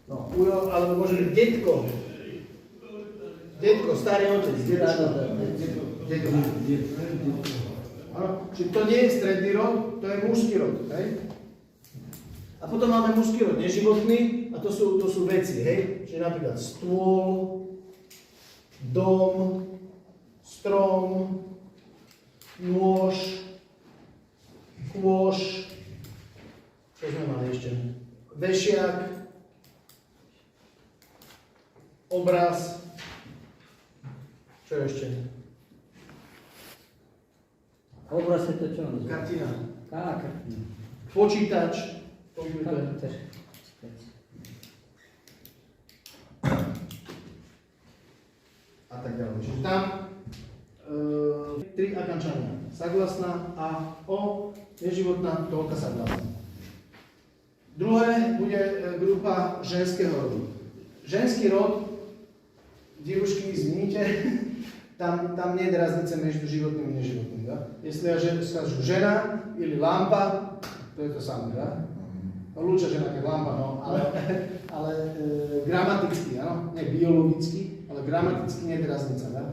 No, ujo, alebo môže byť detko. Detko, starý otec, detko. Áno, čiže to nie je stredný rod, to je mužský rod, hej? A potom máme mužský rod neživotný, a to sú veci, hej? Čiže napríklad stôl, dom, strom, nôž, kôš, čo sme mali ešte? Vešiak, obraz, čo ešte? Obraz je to čo? Kartina. Kartina. Počítač, počítač. A tak ďalej. Čiže tam tri akančania. Saglasná a o, neživotná, toľka saglasná. Druhé bude grupa ženského rodu. Ženský rod, dievčky, zvinite, tam nie je raznice medzi životným a neživotným. Da? Jestli ja skážu žena ili lampa, to je to samé. Da? Lúča žena keď lampa, no, ale gramaticky, ano? Ne biologicky, ale gramaticky nie je raznica. Da?